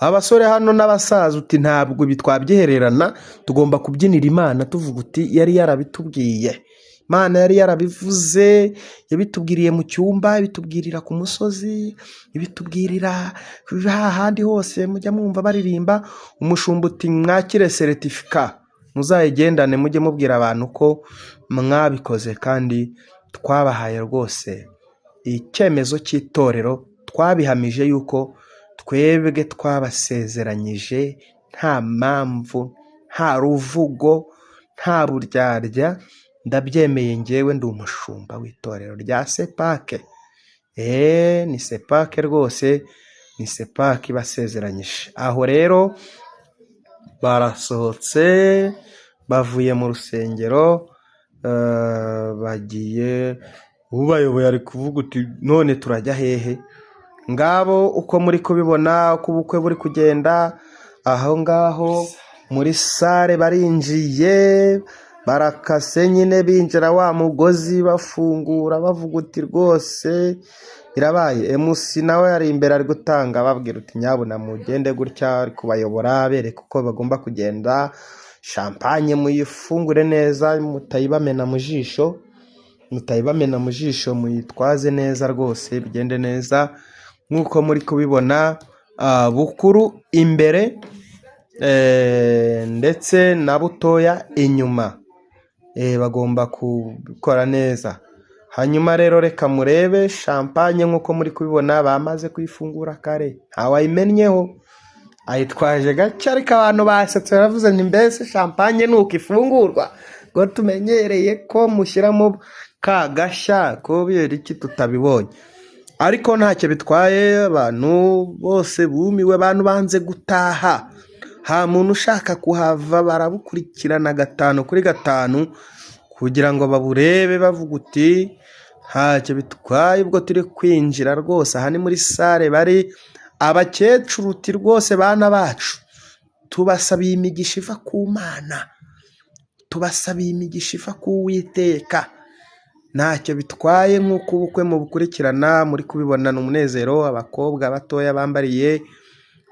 Abasore hano n'abasaza uti ntabwo bitwabyihererana, tugomba kubyinira Imana tuvuga uti yari yarabitubwiye. Imana yari yarabivuze, yabitubwiriye mu cyumba, ibitubwirira ku musozi, ibitubwirira ahandi hose mujya mwumva baririmba. Umushumba uti mwakire seritifika, muzayigendane mujye mubwira abantu ko mwabikoze, kandi twabahaye rwose icyemezo cy'itorero, twabihamije yuko twebwe twabasezeranyije nta mpamvu, nta ruvugo, nta buryarya. Ndabyemeye njyewe ndi umushumba w'itorero rya sepake. Ni sepake rwose, ni sepake basezeranyije. Aho rero barasohotse bavuye mu rusengero, bagiye, ubayoboye ari kuvuga uti none turajya hehe? Ngabo uko muri kubibona uko ubukwe buri kugenda. Aho ngaho muri sare barinjiye, barakase nyine binjira wa mugozi bafungura, bavuga uti rwose birabaye. MC nawe ari imbere ari gutanga, babwira uti nyabuna mugende gutya, ari kubayobora bereka uko bagomba kugenda. Champagne muyifungure neza, mutayibamena mu jisho, muyitwaze neza rwose, bigende neza nk'uko muri kubibona. Bukuru imbere ndetse na Butoya inyuma, bagomba kubikora neza. Hanyuma rero reka murebe champagne nk'uko muri kubibona, bamaze kuyifungura kare, ntawayimennyeho, ayitwaje gake, ariko abantu basetse baravuze nti mbese champagne nuko ifungurwa ngo tumenyereye ko mushyiramo ka gashya, ko biri iki tutabibonye. Ariko ntacyo bitwaye, abantu bose bumiwe, abantu banze gutaha, ha muntu ushaka kuhava, barabukurikirana 5 kuri 5 kugira ngo baburebe, bavuga uti ntacyo bitwaye. Ubwo turi kwinjira rwose, aha ni muri sare bari abakecuru uti rwose bana bacu, tubasabiye imigisha iva ku Mana, tubasabiye imigisha iva ku Uwiteka. Ntacyo bitwaye nk'uko ubukwe mubukurikirana muri kubibonana umunezero, abakobwa batoya bambariye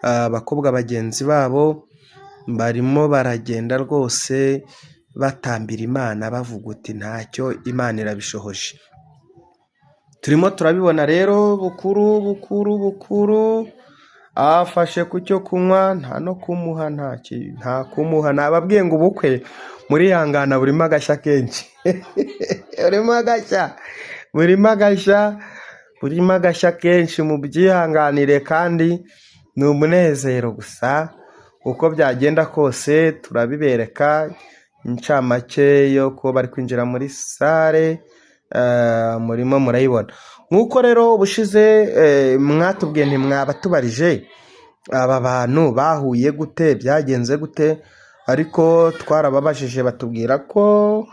abakobwa bagenzi babo barimo baragenda rwose batambira Imana bavuga uti ntacyo, Imana irabishohoje. Turimo turabibona rero bukuru afashe ku cyo kunywa, nta no kumuha, nta kumuha. Nababwiye ngo ubukwe murihangana burimo agashya kenshi burimo agashya kenshi, mu byihanganire kandi ni umunezero gusa. Uko byagenda kose turabibereka incamake yo kuba bari kwinjira muri sale, murimo murayibona. Nk'uko rero ubushize mwatubwiye ntimwabatubarije aba bantu bahuye gute, byagenze gute, ariko twarababajije batubwira ko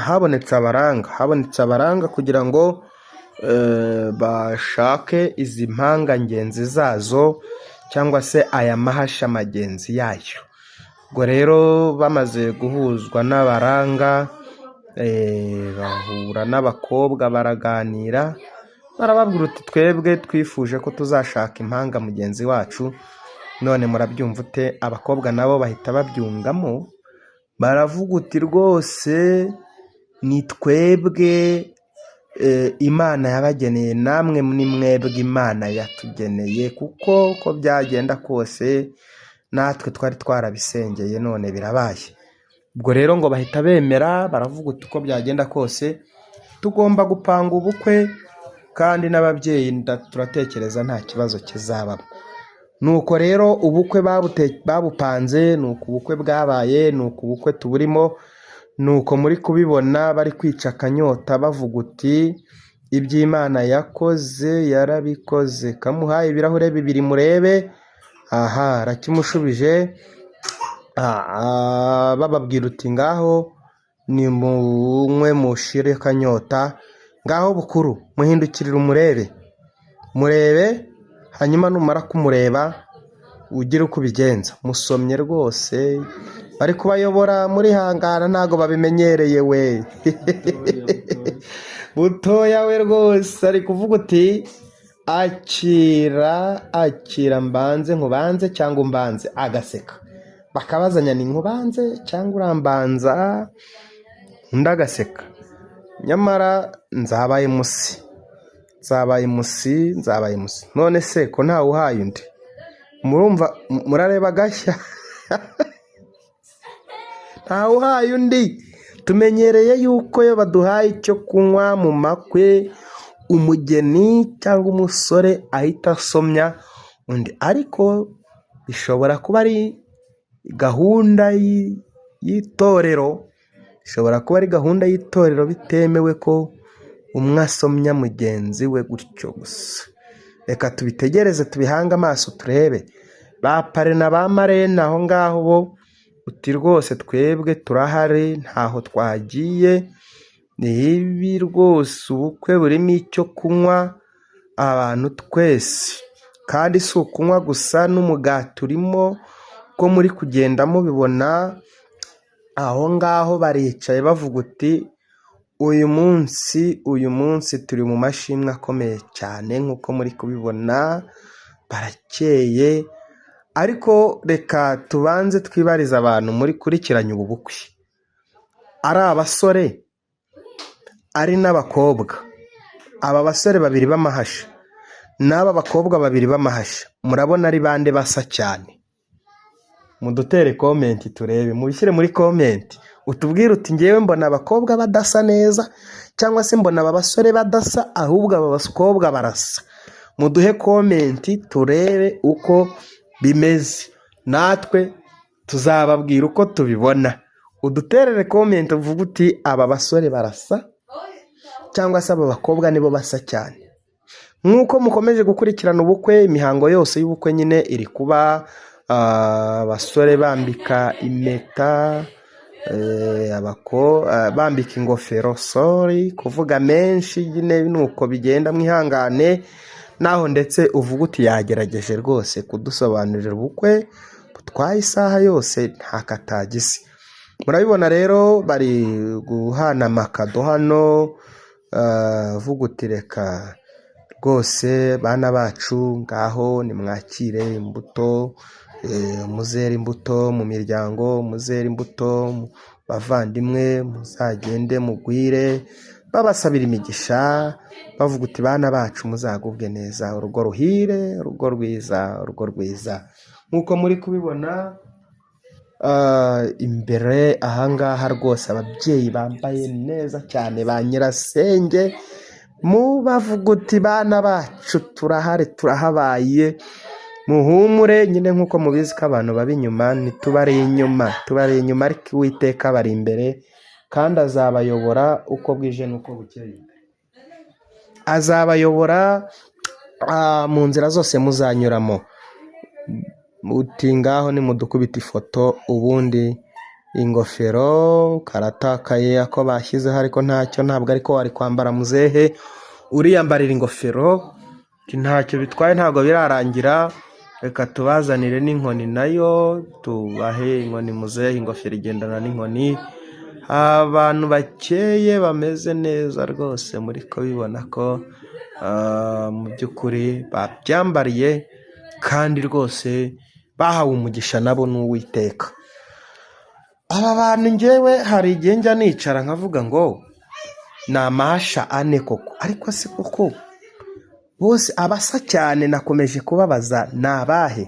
habonetse abaranga kugira ngo bashake izi mpanga ngenzi zazo cyangwa se aya mahasha magenzi yayo. Ubwo rero bamaze guhuzwa n'abaranga, bahura n'abakobwa baraganira, barababwira uti twebwe twifuje ko tuzashaka impanga mugenzi wacu, none murabyumva ute? Abakobwa nabo bahita babyungamo, baravuga uti rwose ni twebwe Imana yabageneye, namwe ni mwebwe Imana yatugeneye, kuko uko byagenda kose natwe twari twarabisengeye none birabaye. Ubwo rero ngo bahita bemera, baravuga uti uko byagenda kose tugomba gupanga ubukwe, kandi n'ababyeyi turatekereza nta kibazo kizabamo. Nuko rero ubukwe babupanze, nuko ubukwe bwabaye, nuko ubukwe tuburimo, nuko muri kubibona bari kwica akanyota bavuga uti iby'Imana yakoze yarabikoze. Kamuhaye ibirahure 2 murebe, arakimushubije, bababwira uti ngaho ni munywe mushire akanyota, ngaho bukuru muhindukirira murebe, hanyuma numara kumureba ugire uko ubigenza. Musomye rwose, bari kubayobora muri hangana, ntago babimenyereye we butoya we rwose ari kuvuga uti akira mbanze nkubanze cyangwa umbanze, agaseka. Bakabazanya ni nkubanze cyangwa urambanza, undi agaseka. Nyamara nzabaye musi. None se ko ntawe uhaye undi? Murumva murareba gashya ntawe uhaye undi. Tumenyereye yuko iyo baduhaye icyo kunywa mu makwe, umugeni cyangwa umusore ahita asomya undi, ariko bishobora kuba ari gahunda y'itorero, bitemewe ko umwe asomya mugenzi we gutyo gusa. Reka tubitegereze, tubihange amaso turebe. Ba pare na ba marene aho ngaho bo uti rwose twebwe turahari, ntaho twagiye, nibi rwose ubukwe burimo icyo kunywa abantu twese, kandi si ukunywa gusa, n'umugati urimo. Ko muri kugenda mubibona aho ngaho baricaye bavuga uti uyu munsi turi mu mashimwe akomeye cyane, nk'uko muri kubibona barakeye. Ariko reka tubanze twibariza abantu muri kurikiranye ubu bukwe, ari abasore ari n'abakobwa. Aba basore 2 b'amahasha n'aba bakobwa 2 b'amahasha, murabona ari bande basa cyane? Mudutere comment turebe, mubishyire muri comment, utubwire uti ngewe mbona abakobwa badasa neza, cyangwa se mbona aba basore badasa, ahubwo aba bakobwa barasa. Muduhe comment turebe uko bimeze, natwe tuzababwira uko tubibona. Uduterere comment uvuga uti aba basore barasa, cyangwa se aba bakobwa nibo basa cyane. Nk'uko mukomeje gukurikirana ubukwe, imihango yose y'ubukwe nyine iri kuba, abasore bambika impeta, bambika ingofero, kuvuga menshi nyine nuko bigenda, mwihangane. naho ndetse uvuga uti yagerageje rwose kudusobanurira ubukwe butwaye isaha yose nta katagize. Murabibona rero bari guhana amakado hano, vuga uti reka rwose bana bacu ngaho nimwakire imbuto, muzere imbuto mu miryango, muzere imbuto mu bavandimwe, muzagende mugwire, babasabira imigisha bavuga uti bana bacu muzagubwe neza, urugo ruhire, urugo rwiza, urugo rwiza. Nk'uko muri kubibona imbere ahangaha rwose ababyeyi bambaye neza cyane ba nyirasenge, bavuga uti bana bacu turahari turahabaye, muhumure. Nyine nk'uko mubizi ko abantu baba inyuma ntitubari inyuma, tubari inyuma ariko Uwiteka bari imbere kandi azabayobora uko bwije n'uko bukeye. Azabayobora mu nzira zose muzanyuramo. Uti ngaho nimudukubita ifoto, ubundi ingofero karatakaye ako bashyizeho ariko ntacyo, ntabwo ariko wari kwambara muzehe, uriyambarira ingofero ntacyo bitwaye, ntabwo birarangira. Reka tubazanire n'inkoni nayo tubahe inkoni muzehe, ingofero igendana n'inkoni. Abantu bakeye bameze neza rwose, muri ko bibona ko mu by'ukuri babyambariye kandi rwose bahawe umugisha nabo n'Uwiteka. Aba bantu njyewe hari igihe njya nicara nkavuga ngo ni amahasha ane koko, ariko se koko bose abasa cyane nakomeje kubabaza ni abahe?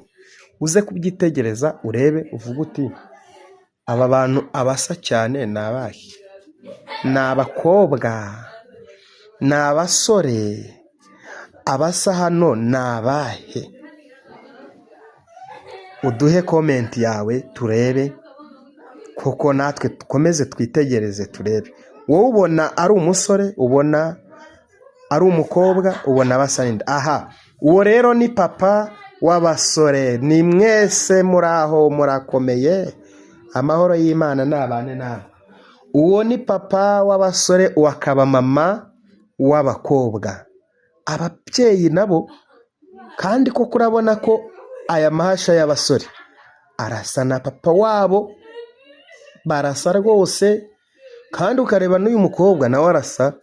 Uze kubyitegereza urebe uvuga uti aba bantu abasa cyane ni abahe? Ni abakobwa? Ni abasore? Abasa hano ni abahe? Uduhe komenti yawe turebe kuko natwe dukomeze twitegereze turebe. Wowe ubona ari umusore, ubona ari umukobwa, ubona basa n'inda? Aha, uwo rero ni papa w'abasore. Ni mwese muraho murakomeye, amahoro y'Imana nabane nawe. Uwo ni papa w'abasore, wakaba mama w'abakobwa. Ababyeyi nabo kandi koko urabona ko aya mahasha y'abasore arasa na papa wabo, barasa rwose. Kandi ukareba n'uyu mukobwa nawe arasa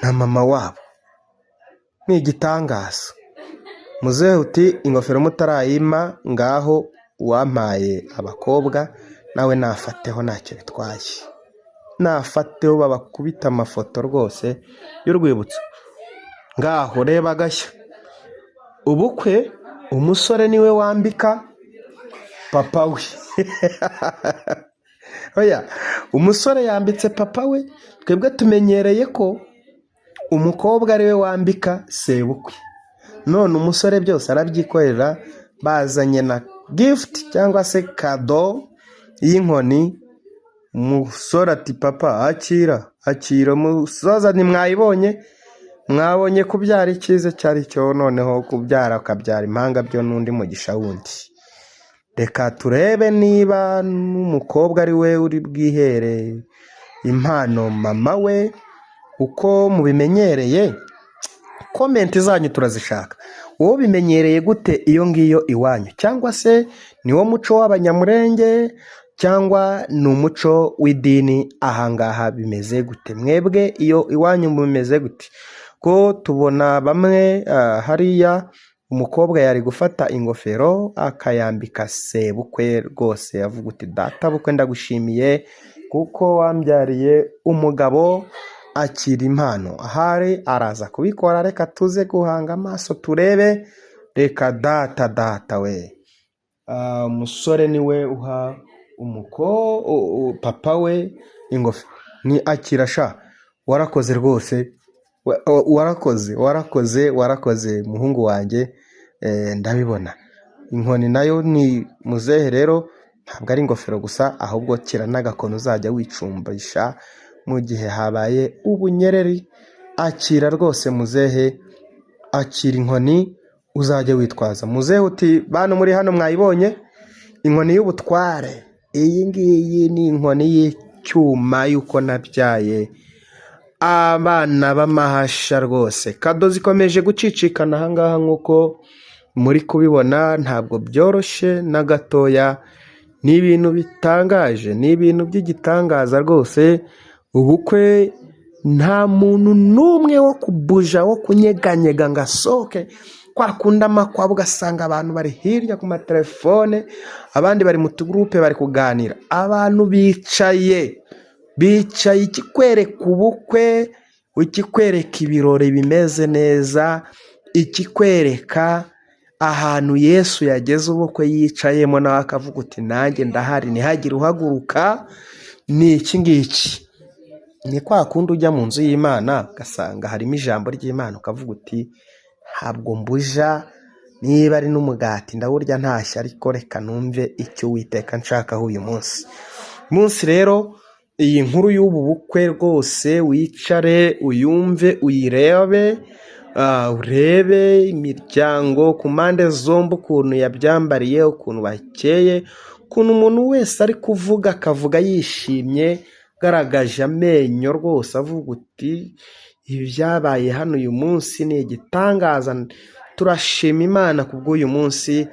na mama wabo. Ni igitangaza. Muzehe uti ingofero mutarayima, ngaho uwampaye abakobwa nawe nafateho ntacyo bitwaye, nafateho babakubita amafoto rwose y'urwibutso. Ngaho reba agashya. Ubukwe umusore niwe wambika papa we. Oya, umusore yambitse papa we. Twebwe tumenyereye ko umukobwa ariwe wambika sebukwe. None umusore byose arabyikorera, bazanye na gift cyangwa se kado y'inkoni. Umusore ati papa akira, akira. Musoza ntimwayibonye? Mwabonye kubyara icyiza cyari cyo, noneho kubyara akabyara impanga byo n'undi mugisha wundi. Reka turebe niba n'umukobwa ari we uri bwihere impano mama we uko mubimenyereye. Komenti zanyu turazishaka. Wowe bimenyereye gute iyo ngiyo iwanyu? Cyangwa se ni wo muco w'Abanyamurenge cyangwa ni umuco w'idini? Ahangaha bimeze gute mwebwe? Iyo iwanyu bimeze gute? Ko tubona bamwe hariya umukobwa yari gufata ingofero akayambika sebukwe rwose, avuga uti data bukwe ndagushimiye kuko wambyariye umugabo akira impano. Ahari araza kubikora, reka tuze guhanga amaso turebe. Reka data we. Umusore niwe uha papa we ingofero. Ni akira sha, warakoze rwose, warakoze muhungu wanjye, ndabibona. Inkoni nayo ni muzehe rero, ntabwo ari ingofero gusa ahubwo kira n'agakono uzajya wicumbisha mu gihe habaye ubunyereri. Akira rwose muzehe, akira inkoni uzajya witwaza. Muzehe uti bantu muri hano mwayibonye? Inkoni y'ubutware. Iyi ngiyi ni inkoni y'icyuma y'uko nabyaye abana b'amahasha rwose, kado zikomeje gucicikana ahangaha nk'uko muri kubibona, ntabwo byoroshye na gatoya, ni ibintu bitangaje, ni ibintu by'igitangaza rwose. Ubukwe nta muntu n'umwe wo kubuja, wo kunyeganyega ngo asohoke, kwa kundi amakwa ugasanga abantu bari hirya ku matelefone, abandi bari mu tugurupe bari kuganira, abantu bicaye, ikikwereka ubukwe, ikikwereka ibirori bimeze neza, ikikwereka ahantu Yesu yageze ubukwe yicayemo, nawe akavuga uti nanjye ndahari, ntihagire uhaguruka. Ni iki ngiki, ni kwa kundi ujya mu nzu y'Imana ugasanga harimo ijambo ry'Imana, ukavuga uti ntabwo mbuja, niba ari n'umugati ndawurya ntashya, ariko reka numve icyo Uwiteka nshakaho uyu munsi. Rero iyi nkuru y'ubu bukwe rwose wicare uyumve, uyirebe, urebe imiryango ku mpande zombi ukuntu yabyambariye, ukuntu bakeye, ukuntu umuntu wese ari kuvuga akavuga yishimye, agaragaje amenyo rwose, avuga uti ibi byabaye hano uyu munsi ni igitangaza. Turashima Imana kubw'uyu munsi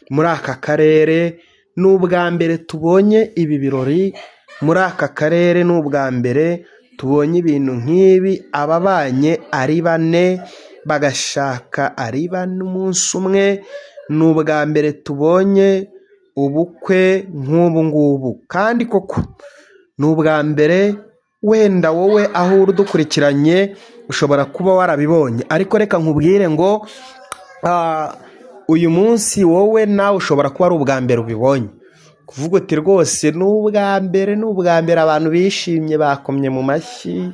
muri aka karere. Ni ubwa mbere tubonye ibi birori muri aka karere, ni ubwa mbere tubonye ibintu nk'ibi, ababanye ari bane bagashaka ari bane umunsi umwe. Ni ubwa mbere tubonye ubukwe nk'ubu ngubu, kandi koko ni ubwa mbere. Wenda wowe aho uri udukurikiranye ushobora kuba warabibonye, ariko reka nkubwire ngo uyu munsi wowe nawe ushobora kuba ari ubwa mbere ubibonye, kuvuga uti rwose ni ubwa mbere abantu bishimye, bakomye mu mashyi,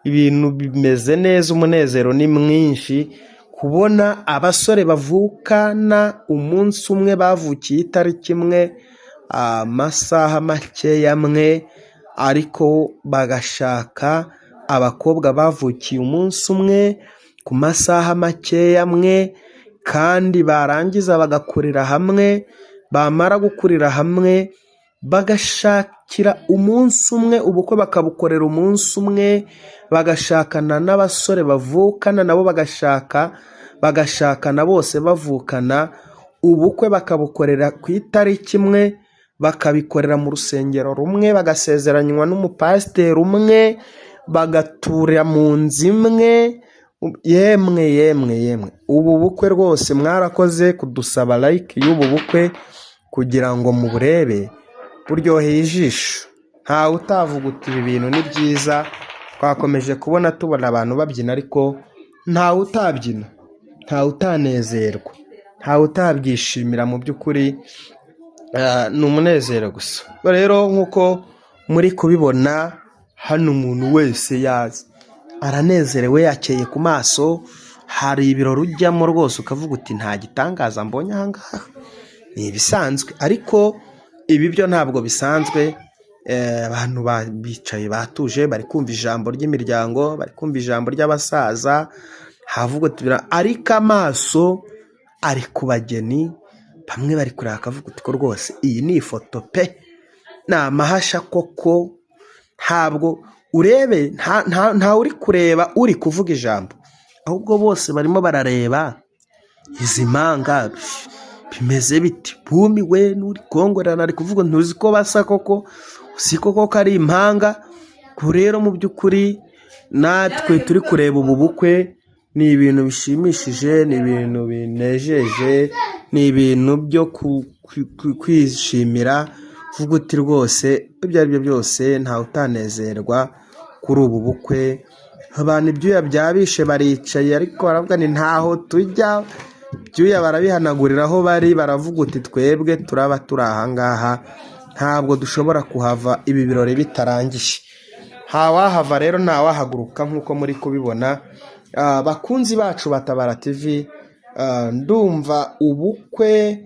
ibintu bimeze neza, umunezero ni mwinshi. Kubona abasore bavukana umunsi umwe, bavukiye itariki imwe, amasaha makeya amwe, ariko bagashaka abakobwa bavukiye umunsi umwe ku masaha makeya amwe, kandi barangiza bagakurira hamwe, bamara gukurira hamwe bagashakira umunsi umwe, ubukwe bakabukorera umunsi umwe, bagashakana n'abasore bavukana nabo bagashakana bose bavukana, ubukwe bakabukorera ku itariki imwe, bakabikorera mu rusengero rumwe, bagasezeranywa n'umupasiteri umwe, bagatura mu nzu imwe. Yemwe ubu bukwe rwose mwarakoze kudusaba like y'ubu bukwe kugira ngo muburebe, buryoheye ijisho. Ntawe utavuga uti ibi bintu ni byiza. Twakomeje tubona abantu babyina, ariko ntawe utabyina, ntawe utanezerwa, ntawe utabyishimira. Mu by'ukuri ni umunezero gusa. Rero nk'uko muri kubibona hano, umuntu wese aranezerewe, yakeye ku maso. Hari ibirori ujyamo rwose ukavuga uti nta gitangaza mbonye ahangaha, ni ibisanzwe. Ariko ibi byo ntabwo bisanzwe. Abantu bicaye batuje, bari kumva ijambo ry'imiryango, bari kumva ijambo ry'abasaza, havuga uti ariko amaso ari ku bageni. Bamwe bari kureba akavuga uti ko rwose iyi ni ifoto pe, ni amahasha koko. Ntabwo urebe, nta uri kureba uri kuvuga ijambo, ahubwo bose barimo barareba izi mpanga bimeze biti. Bumiwe n'uri kongorana ari kuvuga ntuzi ko basa koko, si koko ko ari impanga. Rero mu by'ukuri natwe turi kureba ubu bukwe, ni ibintu bishimishije, ni ibintu binejeje, ni ibintu byo kwishimira. Vuga uti rwose ibyo ari byo byose ntawe utanezerwa kuri ubu bukwe. Abantu ibyuya byabishe baricaye, ariko baravuga ni ntaho tujya, ibyuya barabihanagurira aho bari, baravuga uti twebwe turaba turi ahangaha, ntabwo dushobora kuhava ibi birori bitarangiye. Ntawahava rero, ntawahaguruka nk'uko muri kubibona. Bakunzi bacu ba Tabara TV, ndumva ubukwe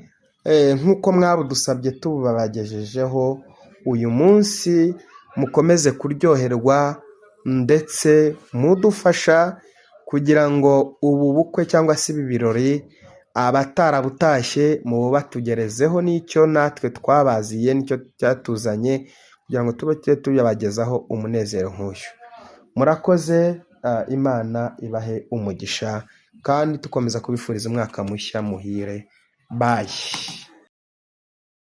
nk'uko mwabudusabye tubabagejejeho uyu munsi. Mukomeze kuryoherwa ndetse mudufasha kugira ngo ubu bukwe cyangwa se ibi birori abatarabutashye mubatugerezeho n'icyo natwe twabaziye, nicyo cyatuzanye kugira ngo tube tuyabagezaho umunezero nk'uyu. murakoze, Imana ibahe umugisha kandi dukomeza kubifuriza umwaka mushya muhire, bayi.